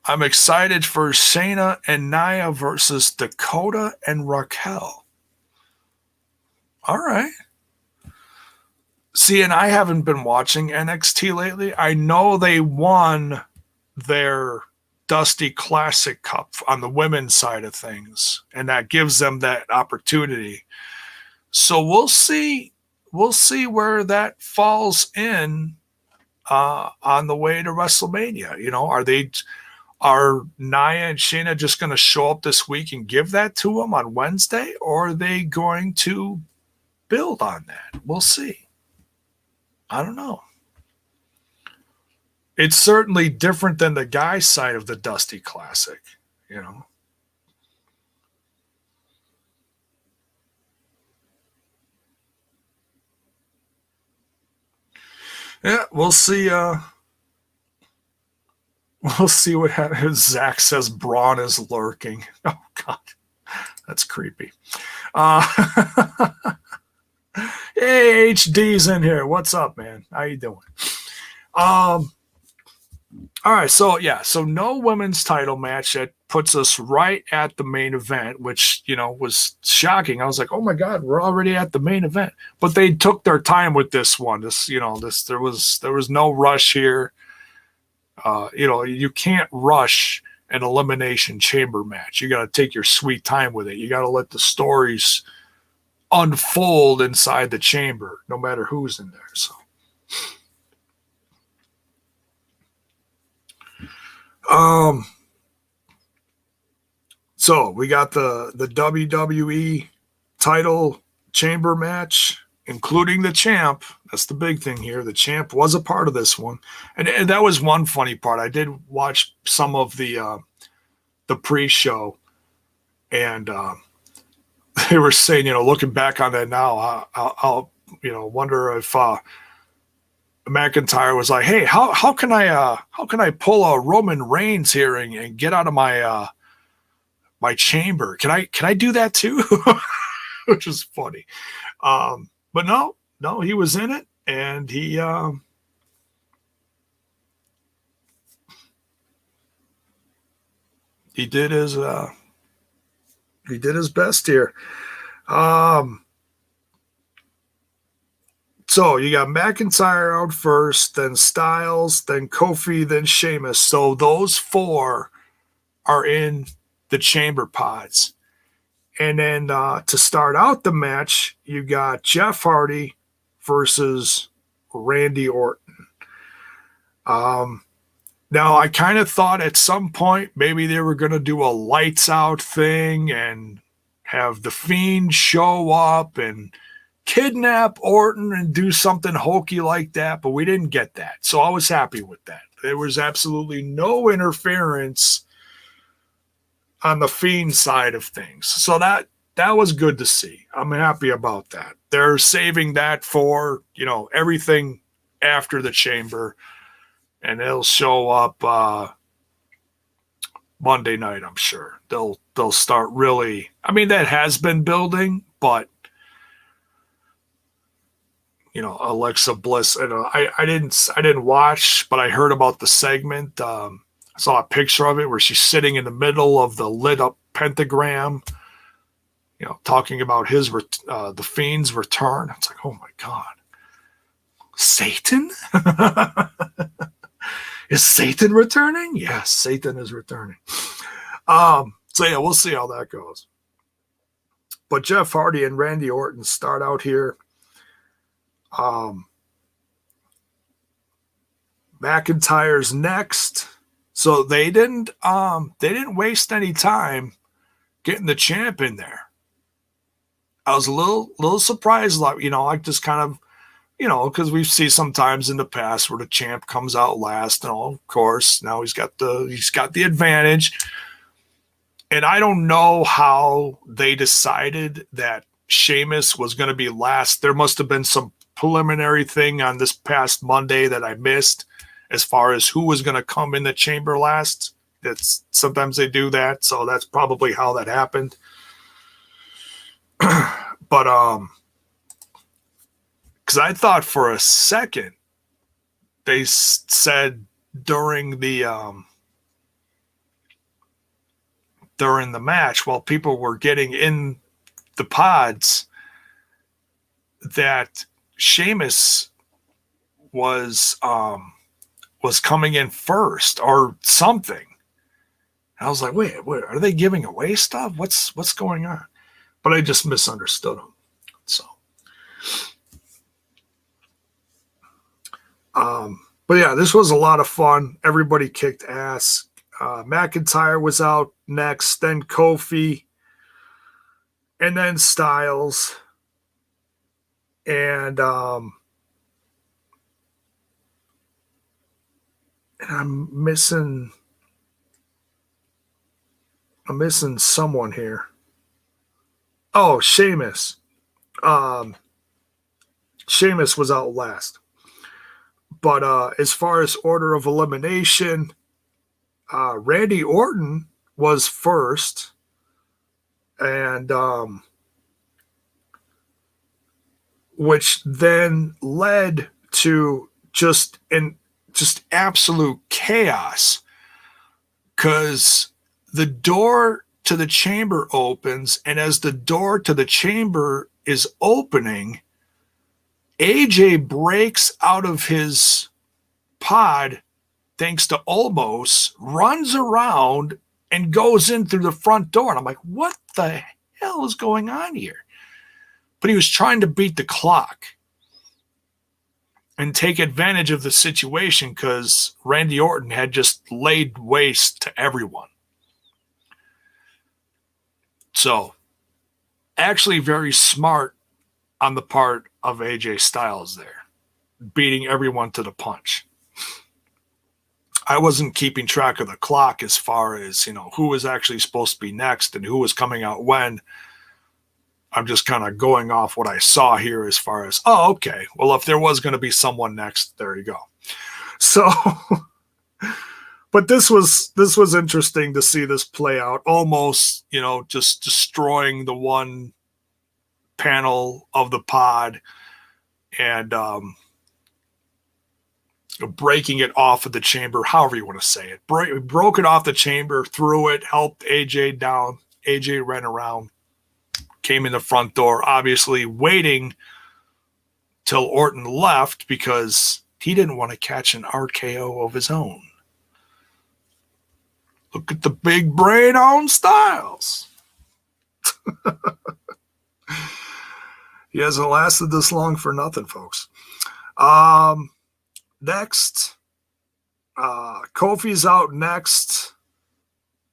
I'm excited for Shayna and Nia versus Dakota and Raquel. All right. See, and I haven't been watching NXT lately. I know they won their Dusty Classic Cup on the women's side of things, and that gives them that opportunity. So we'll see. We'll see where that falls in on the way to WrestleMania. Are Nia and Shayna just going to show up this week and give that to them on Wednesday, or are they going to build on that? We'll see. I don't know. It's certainly different than the guy's side of the Dusty Classic, Yeah, we'll see. We'll see what happens. Zach says Braun is lurking. Oh, God. That's creepy. Hey, HD's in here. What's up, man? How you doing? All right, so no women's title match. That puts us right at the main event, which was shocking. I was like, oh my God, we're already at the main event. But they took their time with this one. There was no rush here. You can't rush an Elimination Chamber match. You got to take your sweet time with it. You got to let the stories unfold inside the chamber, no matter who's in there. So we got the WWE title chamber match, including the champ. That's the big thing here. The champ was a part of this one, and that was one funny part. I did watch some of the pre-show, and they were saying, looking back on that now, I'll wonder if McIntyre was like, hey, how can I pull a Roman Reigns here and get out of my my chamber? Can I do that too? Which is funny. But no, he was in it, and he did his best here. So you got McIntyre out first, then Styles, then Kofi, then Sheamus. So those four are in the chamber pods. And then to start out the match, you got Jeff Hardy versus Randy Orton. Now, I kind of thought at some point maybe they were going to do a lights out thing and have the Fiend show up and kidnap Orton and do something hokey like that, but we didn't get that. So I was happy with that. There was absolutely no interference on the Fiend side of things. So that was good to see. I'm happy about that. They're saving that for, everything after the chamber, and it'll show up Monday night, I'm sure. They'll start really, that has been building, but Alexa Bliss, I didn't watch, but I heard about the segment. I saw a picture of it where she's sitting in the middle of the lit up pentagram, talking about the Fiend's return. It's like, oh my God, Satan? Is Satan returning? Yes, Satan is returning. So yeah, we'll see how that goes. But Jeff Hardy and Randy Orton start out here. McIntyre's next. So they didn't waste any time getting the champ in there. I was a little surprised, like just kind of, because we see sometimes in the past where the champ comes out last, and of course now he's got the advantage. And I don't know how they decided that Sheamus was going to be last. There must have been some preliminary thing on this past Monday that I missed as far as who was going to come in the chamber last. That's sometimes they do that, so that's probably how that happened. But because I thought for a second they said during the match while people were getting in the pods that Sheamus was coming in first or something. And I was like, wait, are they giving away stuff? What's going on? But I just misunderstood them. So, but yeah, this was a lot of fun. Everybody kicked ass. McIntyre was out next, then Kofi, and then Styles. And I'm missing someone here. Oh, Sheamus. Sheamus was out last. But as far as order of elimination, Randy Orton was first. And which then led to just absolute chaos, because the door to the chamber opens, and as the door to the chamber is opening, AJ breaks out of his pod thanks to Olmos, runs around and goes in through the front door. And I'm like, what the hell is going on here? But he was trying to beat the clock and take advantage of the situation because Randy Orton had just laid waste to everyone. So, actually very smart on the part of AJ Styles there, beating everyone to the punch. I wasn't keeping track of the clock as far as, who was actually supposed to be next and who was coming out when. I'm just kind of going off what I saw here as far as, oh, okay. Well, if there was going to be someone next, there you go. So, but this was interesting to see this play out. Almost, just destroying the one panel of the pod and breaking it off of the chamber, however you want to say it. Broke it off the chamber, threw it, helped AJ down. AJ ran around, came in the front door, obviously waiting till Orton left because he didn't want to catch an RKO of his own. Look at the big brain on Styles. He hasn't lasted this long for nothing, folks. Next, Kofi's out next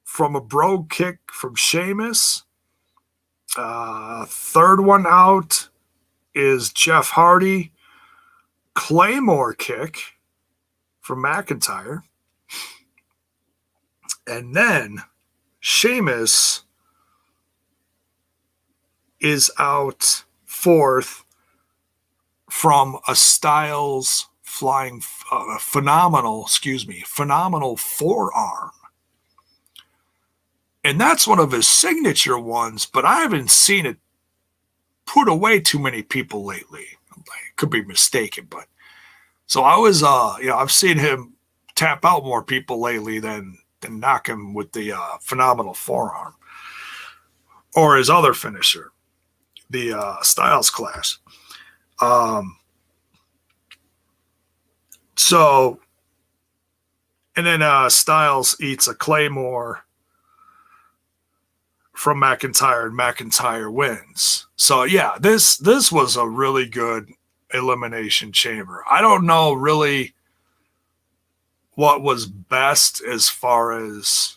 from a brogue kick from Sheamus. Third one out is Jeff Hardy. Claymore kick from McIntyre. And then Sheamus is out fourth from a Styles flying phenomenal forearm. And that's one of his signature ones, but I haven't seen it put away too many people lately. I could be mistaken, but so I was, I've seen him tap out more people lately than knock him with the phenomenal forearm or his other finisher, the Styles Clash. So, and then Styles eats a Claymore from McIntyre, and McIntyre wins. So yeah, this was a really good Elimination Chamber. I don't know really what was best as far as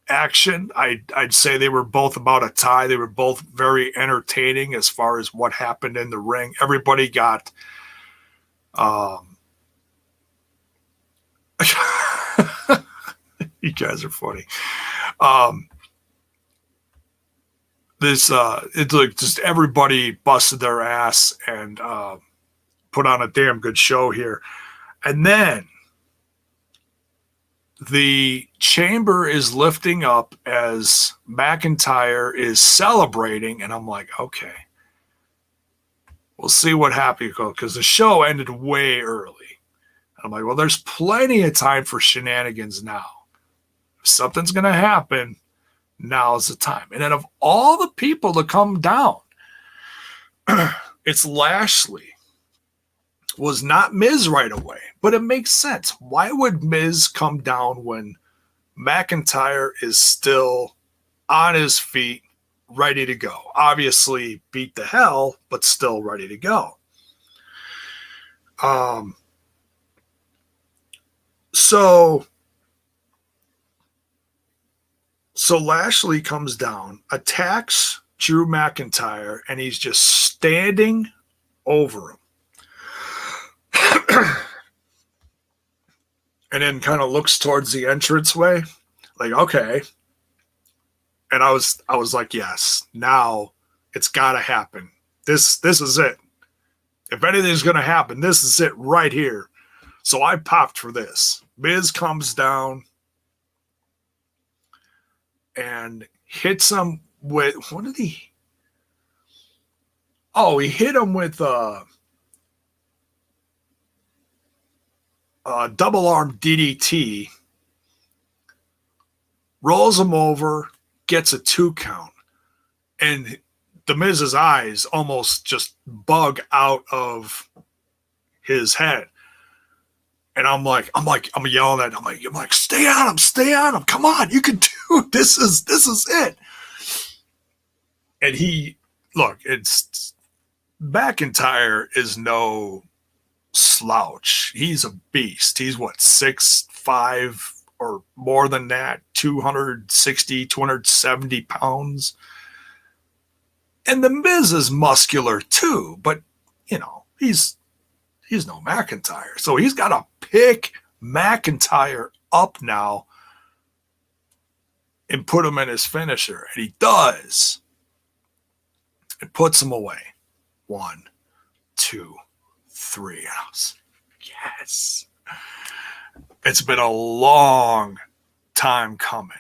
action. I'd say they were both about a tie. They were both very entertaining as far as what happened in the ring. Everybody got you guys are funny. It's like just everybody busted their ass and put on a damn good show here. And then the chamber is lifting up as McIntyre is celebrating, and I'm like, okay, we'll see what happens, because the show ended way early. I'm like, well, there's plenty of time for shenanigans now. If something's going to happen, now's the time. And then of all the people to come down, it's Lashley. Was not Miz right away, but it makes sense. Why would Miz come down when McIntyre is still on his feet, ready to go? Obviously beat the hell, but still ready to go. So Lashley comes down, attacks Drew McIntyre, and he's just standing over him. And then kind of looks towards the entranceway, like, okay. And I was like, yes, now it's got to happen. This is it. If anything's going to happen, this is it right here. So I popped for this. Miz comes down and hits him with, what did he? Oh, he hit him with double arm DDT, rolls him over, gets a 2 count, and the Miz's eyes almost just bug out of his head. And I'm yelling at him. I'm like, stay on him. Come on, you can do it. This is it. And it's McIntyre is no slouch. He's a beast. He's 6'5" or more than that, 260, 270 pounds. And the Miz is muscular too, but he's no McIntyre. So he's got to pick McIntyre up now and put him in his finisher. And he does. It puts him away. 1, 2, 3 hours. Yes. It's been a long time coming.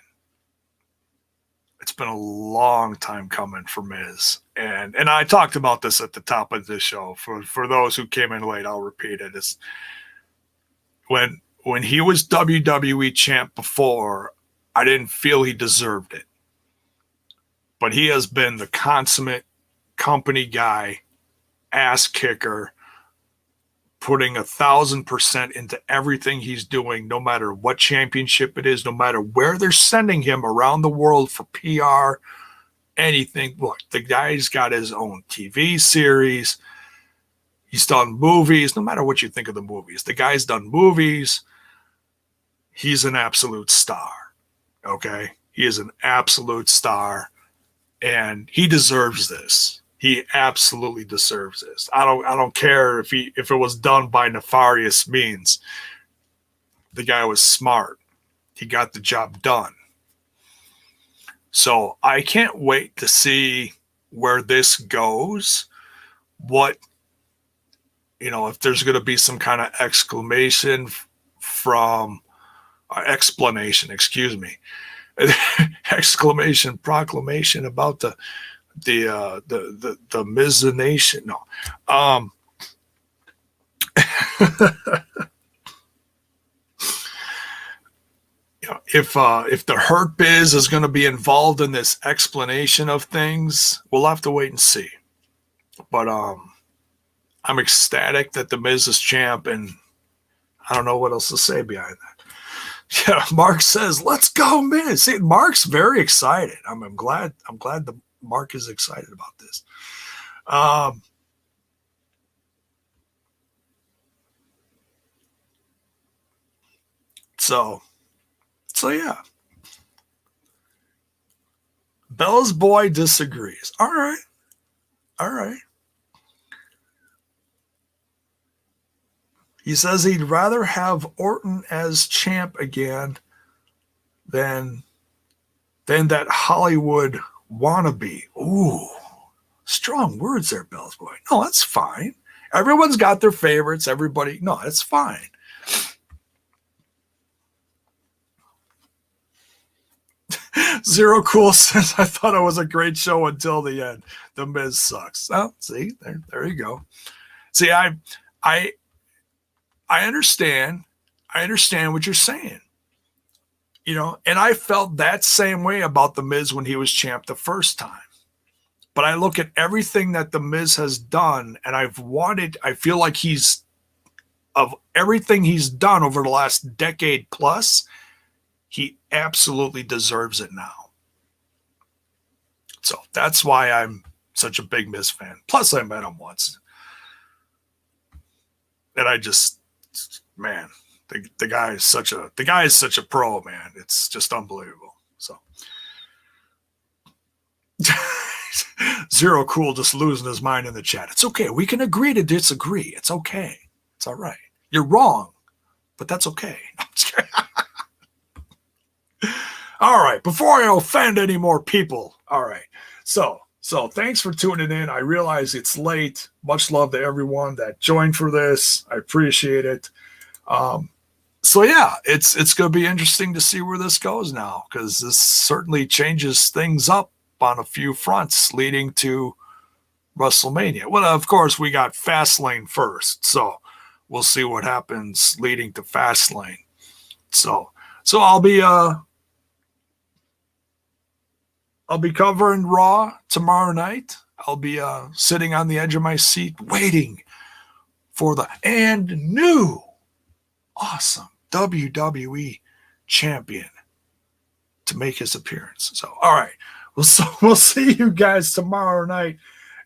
It's been a long time coming for Miz. And I talked about this at the top of this show. For those who came in late, I'll repeat it. It's when he was WWE champ before, I didn't feel he deserved it. But he has been the consummate company guy ass kicker, putting 1,000% into everything he's doing, no matter what championship it is, no matter where they're sending him around the world for PR, anything. Look, the guy's got his own TV series. He's done movies, no matter what you think of the movies. The guy's done movies. He's an absolute star. Okay? He is an absolute star, and he deserves this. He absolutely deserves this. I don't care if it was done by nefarious means. The guy was smart. He got the job done. So I can't wait to see where this goes. What, if there's going to be some kind of explanation proclamation about the Miz-nation. No. If the Hurt Biz is going to be involved in this explanation of things, we'll have to wait and see. But I'm ecstatic that the Miz is champ, and I don't know what else to say behind that. Yeah, Mark says, "Let's go, Miz." See, Mark's very excited. I'm glad the Mark is excited about this. So yeah. Bella's boy disagrees. All right. He says he'd rather have Orton as champ again than that Hollywood wannabe. Ooh, strong words there, Bella's boy. No, that's fine. Everyone's got their favorites. Everybody, no, it's fine. Zero Cool says, I thought it was a great show until the end. The Miz sucks. Oh, see, there you go. See, I understand. I understand what you're saying. And I felt that same way about the Miz when he was champ the first time. But I look at everything that the Miz has done, and I feel like of everything he's done over the last decade plus, he absolutely deserves it now. So that's why I'm such a big Miz fan. Plus, I met him once. And I just, man, the guy is such a pro, man. It's just unbelievable. So Zero Cool just losing his mind in the chat. It's okay. We can agree to disagree. It's okay. It's all right. You're wrong, but that's okay. All right. Before I offend any more people. All right. So thanks for tuning in. I realize it's late. Much love to everyone that joined for this. I appreciate it. So yeah, it's going to be interesting to see where this goes now, because this certainly changes things up on a few fronts leading to WrestleMania. Well, of course, we got Fastlane first, so we'll see what happens leading to Fastlane. So I'll be covering Raw tomorrow night. I'll be sitting on the edge of my seat waiting for the new awesome WWE champion to make his appearance. So, all right. We'll see you guys tomorrow night.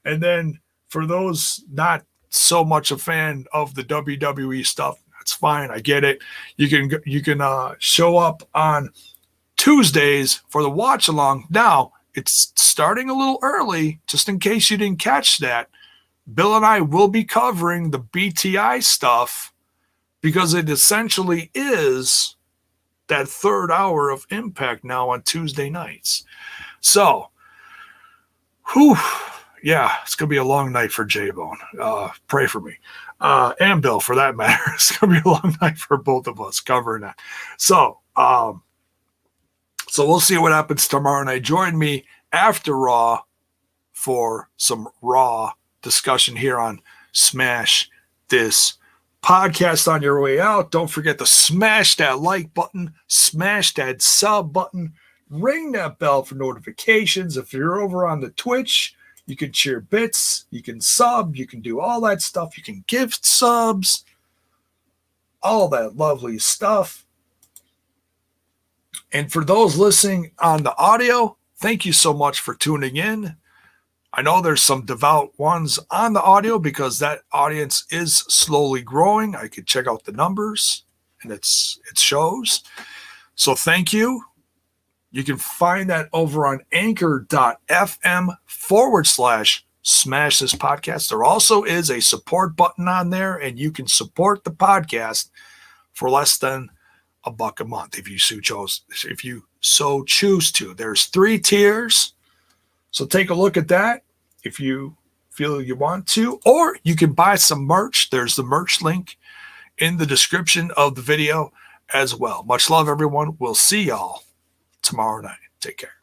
And then for those not so much a fan of the WWE stuff, that's fine. I get it. You can show up on Tuesdays for the watch along. Now, it's starting a little early, just in case you didn't catch that. Bill and I will be covering the BTI stuff because it essentially is that third hour of Impact now on Tuesday nights. So, yeah, it's going to be a long night for JAYBONE. Pray for me. And Bill, for that matter. It's going to be a long night for both of us covering that. So we'll see what happens tomorrow night. Join me after Raw for some Raw discussion here on Smash This Podcast on your way out. Don't forget to smash that like button, smash that sub button, ring that bell for notifications. If you're over on the Twitch, You can share bits. You can sub. You can do all that stuff. You can gift subs. All that lovely stuff. And for those listening on the audio, thank you so much for tuning in. I know there's some devout ones on the audio because that audience is slowly growing. I could check out the numbers and it shows. So thank you. You can find that over on anchor.fm/Smash This Podcast. There also is a support button on there, and you can support the podcast for less than $1 a month if you so choose to. There's 3 tiers. So take a look at that if you feel you want to, or you can buy some merch. There's the merch link in the description of the video as well. Much love, everyone. We'll see y'all tomorrow night. Take care.